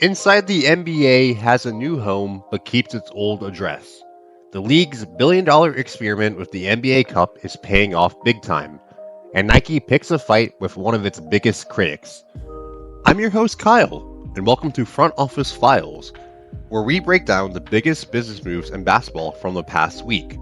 Inside the NBA has a new home but keeps its old address. The league's billion-dollar experiment with the NBA Cup is paying off big time, and Nike picks a fight with one of its biggest critics. I'm your host Kyle, and welcome to Front Office Files, where we break down the biggest business moves in basketball from the past week.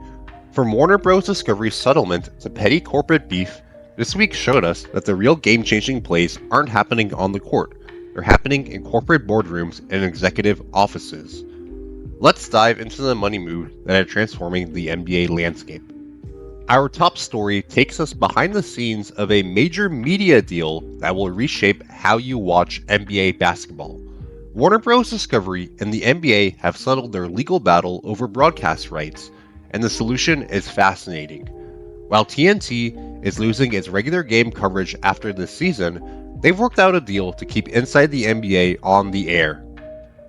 From Warner Bros. Discovery's settlement to petty corporate beef, this week showed us that the real game-changing plays aren't happening on the court. They're happening in corporate boardrooms and executive offices. Let's dive into the money moves that are transforming the NBA landscape. Our top story takes us behind the scenes of a major media deal that will reshape how you watch NBA basketball. Warner Bros. Discovery and the NBA have settled their legal battle over broadcast rights, and the solution is fascinating. While TNT is losing its regular game coverage after this season, they've worked out a deal to keep Inside the NBA on the air.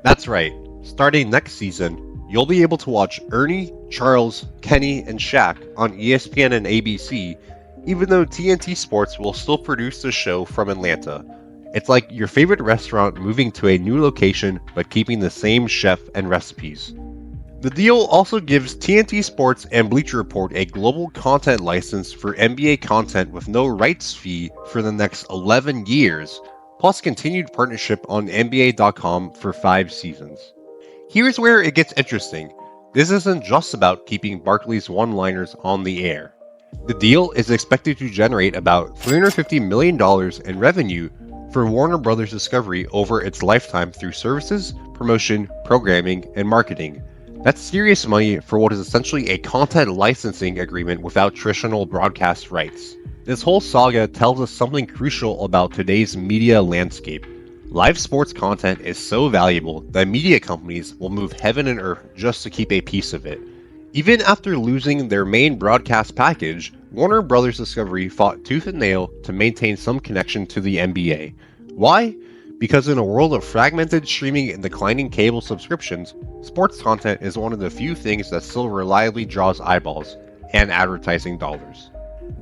That's right, starting next season, you'll be able to watch Ernie, Charles, Kenny, and Shaq on ESPN and ABC, even though TNT Sports will still produce the show from Atlanta. It's like your favorite restaurant moving to a new location but keeping the same chef and recipes. The deal also gives TNT Sports and Bleacher Report a global content license for NBA content with no rights fee for the next 11 years, plus continued partnership on NBA.com for 5 seasons. Here's where it gets interesting. This isn't just about keeping Barkley's one-liners on the air. The deal is expected to generate about $350 million in revenue for Warner Bros. Discovery over its lifetime through services, promotion, programming, and marketing. That's serious money for what is essentially a content licensing agreement without traditional broadcast rights. This whole saga tells us something crucial about today's media landscape. Live sports content is so valuable that media companies will move heaven and earth just to keep a piece of it. Even after losing their main broadcast package, Warner Bros. Discovery fought tooth and nail to maintain some connection to the NBA. Why? Because in a world of fragmented streaming and declining cable subscriptions, sports content is one of the few things that still reliably draws eyeballs and advertising dollars.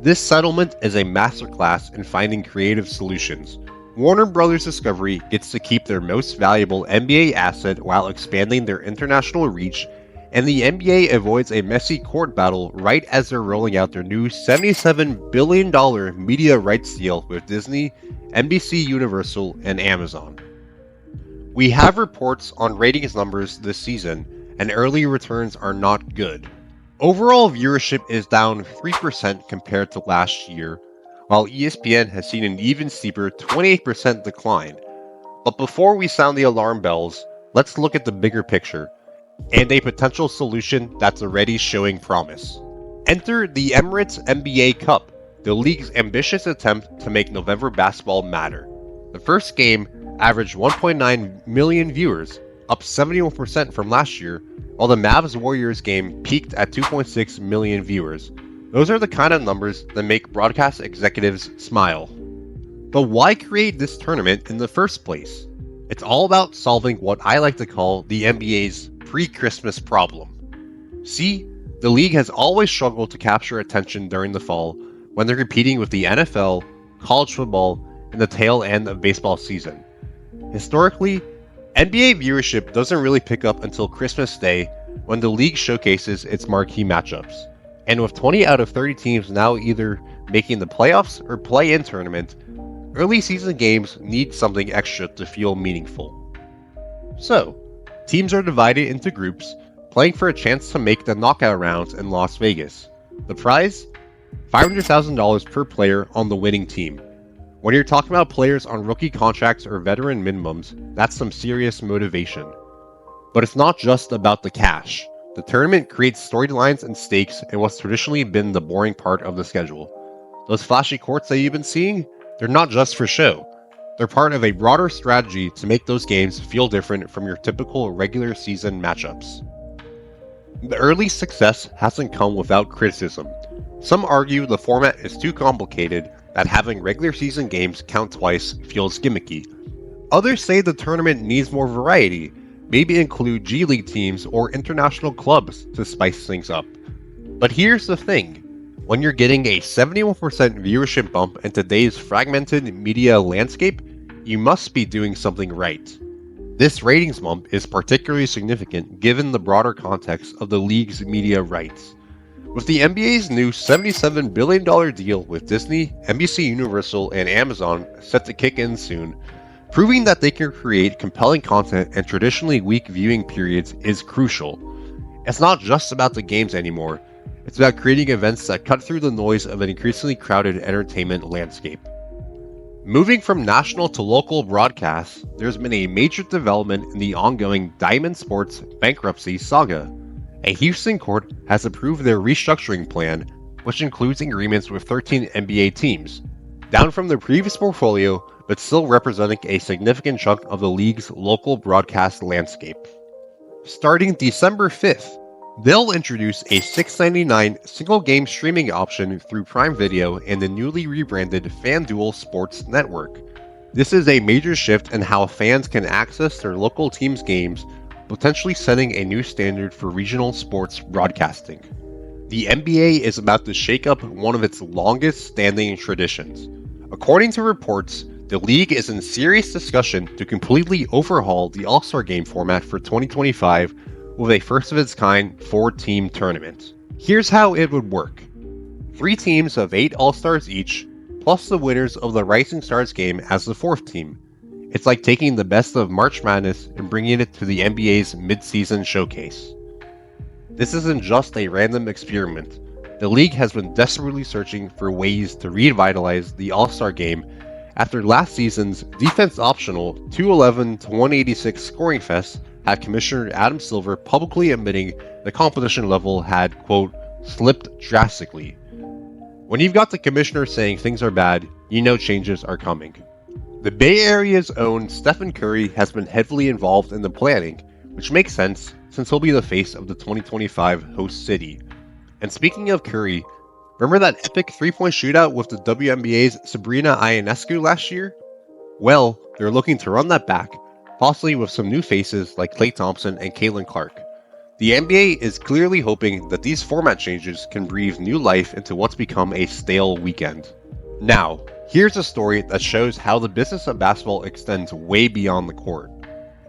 This settlement is a masterclass in finding creative solutions. Warner Bros. Discovery gets to keep their most valuable NBA asset while expanding their international reach, and the NBA avoids a messy court battle right as they're rolling out their new $77 billion media rights deal with Disney, NBC Universal, and Amazon. We have reports on ratings numbers this season, and early returns are not good. Overall viewership is down 3% compared to last year, while ESPN has seen an even steeper 28% decline. But before we sound the alarm bells, let's look at the bigger picture and a potential solution that's already showing promise. Enter the Emirates NBA Cup, the league's ambitious attempt to make November basketball matter. The first game averaged 1.9 million viewers, up 71% from last year, while the Mavs-Warriors game peaked at 2.6 million viewers. Those are the kind of numbers that make broadcast executives smile. But why create this tournament in the first place? It's all about solving what I like to call the NBA's pre-Christmas problem. See, the league has always struggled to capture attention during the fall when they're competing with the NFL, college football, and the tail end of baseball season. Historically, NBA viewership doesn't really pick up until Christmas Day when the league showcases its marquee matchups. And with 20 out of 30 teams now either making the playoffs or play-in tournament, early season games need something extra to feel meaningful. So, teams are divided into groups, playing for a chance to make the knockout rounds in Las Vegas. The prize? $500,000 per player on the winning team. When you're talking about players on rookie contracts or veteran minimums, that's some serious motivation. But it's not just about the cash. The tournament creates storylines and stakes in what's traditionally been the boring part of the schedule. Those flashy courts that you've been seeing, they're not just for show. They're part of a broader strategy to make those games feel different from your typical regular season matchups. The early success hasn't come without criticism. Some argue the format is too complicated, that having regular season games count twice feels gimmicky. Others say the tournament needs more variety, maybe include G League teams or international clubs to spice things up. But here's the thing. When you're getting a 71% viewership bump in today's fragmented media landscape, you must be doing something right. This ratings bump is particularly significant given the broader context of the league's media rights. With the NBA's new $77 billion deal with Disney, NBC Universal, and Amazon set to kick in soon, proving that they can create compelling content in traditionally weak viewing periods is crucial. It's not just about the games anymore, it's about creating events that cut through the noise of an increasingly crowded entertainment landscape. Moving from national to local broadcasts, there's been a major development in the ongoing Diamond Sports bankruptcy saga. A Houston court has approved their restructuring plan, which includes agreements with 13 NBA teams, down from their previous portfolio but still representing a significant chunk of the league's local broadcast landscape. Starting December 5th, they'll introduce a $6.99 single-game streaming option through Prime Video and the newly rebranded FanDuel Sports Network. This is a major shift in how fans can access their local team's games, potentially setting a new standard for regional sports broadcasting. The NBA is about to shake up one of its longest-standing traditions. According to reports, the league is in serious discussion to completely overhaul the All-Star Game format for 2025 with a first-of-its-kind 4-team tournament. Here's how it would work. 3 teams of 8 All-Stars each, plus the winners of the Rising Stars game as the 4th team. It's like taking the best of March Madness and bringing it to the NBA's mid-season showcase. This isn't just a random experiment. The league has been desperately searching for ways to revitalize the All-Star Game after last season's defense-optional 211-186 scoring fest had Commissioner Adam Silver publicly admitting the competition level had, quote, slipped drastically. When you've got the commissioner saying things are bad, you know changes are coming. The Bay Area's own Stephen Curry has been heavily involved in the planning, which makes sense since he'll be the face of the 2025 host city. And speaking of Curry, remember that epic 3-point shootout with the WNBA's Sabrina Ionescu last year? Well, they're looking to run that back, possibly with some new faces like Klay Thompson and Caitlin Clark. The NBA is clearly hoping that these format changes can breathe new life into what's become a stale weekend. Now, here's a story that shows how the business of basketball extends way beyond the court.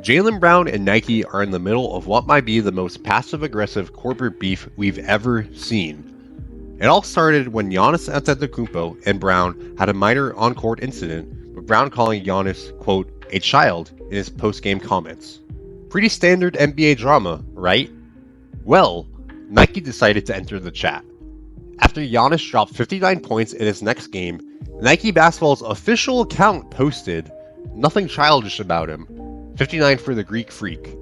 Jaylen Brown and Nike are in the middle of what might be the most passive-aggressive corporate beef we've ever seen. It all started when Giannis Antetokounmpo and Brown had a minor on-court incident, with Brown calling Giannis, quote, a child in his post-game comments. Pretty standard NBA drama, right? Well, Nike decided to enter the chat. After Giannis dropped 59 points in his next game, Nike Basketball's official account posted, nothing childish about him, 59 for the Greek Freak.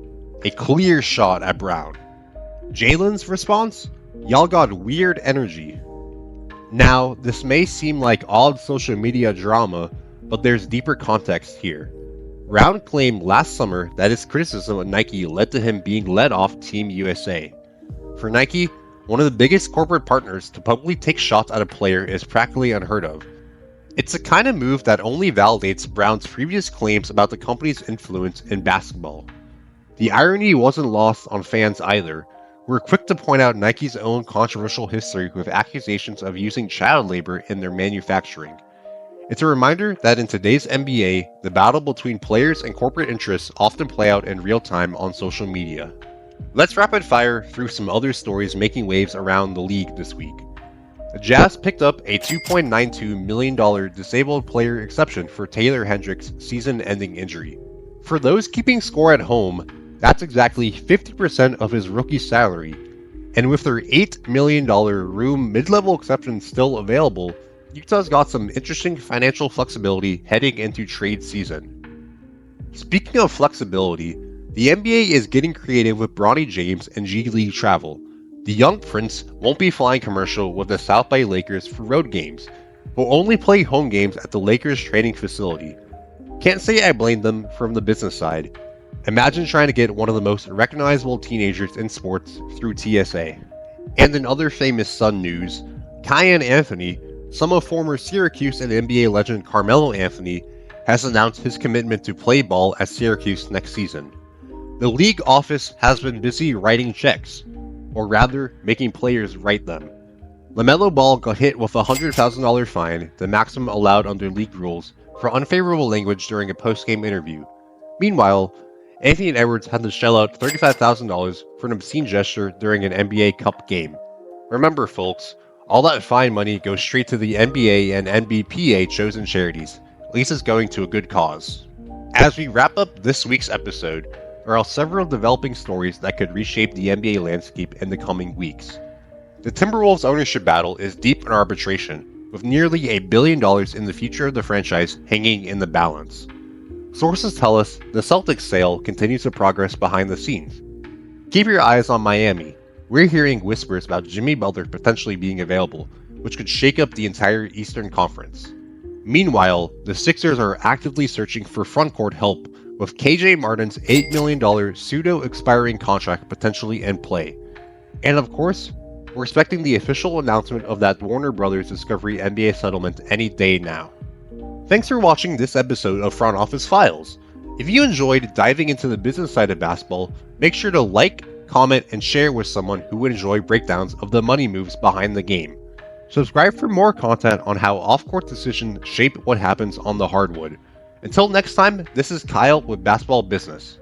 A clear shot at Brown. Jaylen's response? Y'all got weird energy. Now, this may seem like odd social media drama, but there's deeper context here. Brown claimed last summer that his criticism of Nike led to him being let off Team USA. For Nike, one of the biggest corporate partners to publicly take shots at a player is practically unheard of. It's the kind of move that only validates Brown's previous claims about the company's influence in basketball. The irony wasn't lost on fans either. We're quick to point out Nike's own controversial history with accusations of using child labor in their manufacturing. It's a reminder that in today's NBA, the battle between players and corporate interests often play out in real time on social media. Let's rapid fire through some other stories making waves around the league this week. The Jazz picked up a $2.92 million disabled player exception for Taylor Hendricks' season-ending injury. For those keeping score at home, that's exactly 50% of his rookie salary, and with their $8 million room mid-level exception still available, Utah's got some interesting financial flexibility heading into trade season. Speaking of flexibility, the NBA is getting creative with Bronny James and G League travel. The young prince won't be flying commercial with the South Bay Lakers for road games, but will only play home games at the Lakers training facility. Can't say I blame them from the business side. Imagine trying to get one of the most recognizable teenagers in sports through TSA. And in other famous Sun news, Kiyan Anthony, son of former Syracuse and NBA legend Carmelo Anthony, has announced his commitment to play ball at Syracuse next season. The league office has been busy writing checks, or rather, making players write them. LaMelo Ball got hit with a $100,000 fine, the maximum allowed under league rules, for unfavorable language during a post-game interview. Meanwhile, Anthony Edwards had to shell out $35,000 for an obscene gesture during an NBA Cup game. Remember, folks, all that fine money goes straight to the NBA and NBPA chosen charities. At least it's going to a good cause. As we wrap up this week's episode, there are several developing stories that could reshape the NBA landscape in the coming weeks. The Timberwolves ownership battle is deep in arbitration, with nearly $1 billion in the future of the franchise hanging in the balance. Sources tell us the Celtics sale continues to progress behind the scenes. Keep your eyes on Miami. We're hearing whispers about Jimmy Butler potentially being available, which could shake up the entire Eastern Conference. Meanwhile, the Sixers are actively searching for frontcourt help, with KJ Martin's $8 million pseudo-expiring contract potentially in play. And of course, we're expecting the official announcement of that Warner Bros. Discovery NBA settlement any day now. Thanks for watching this episode of Front Office Files. If you enjoyed diving into the business side of basketball, make sure to like, comment, and share with someone who would enjoy breakdowns of the money moves behind the game. Subscribe for more content on how off-court decisions shape what happens on the hardwood. Until next time, this is Kyle with Basketball Business.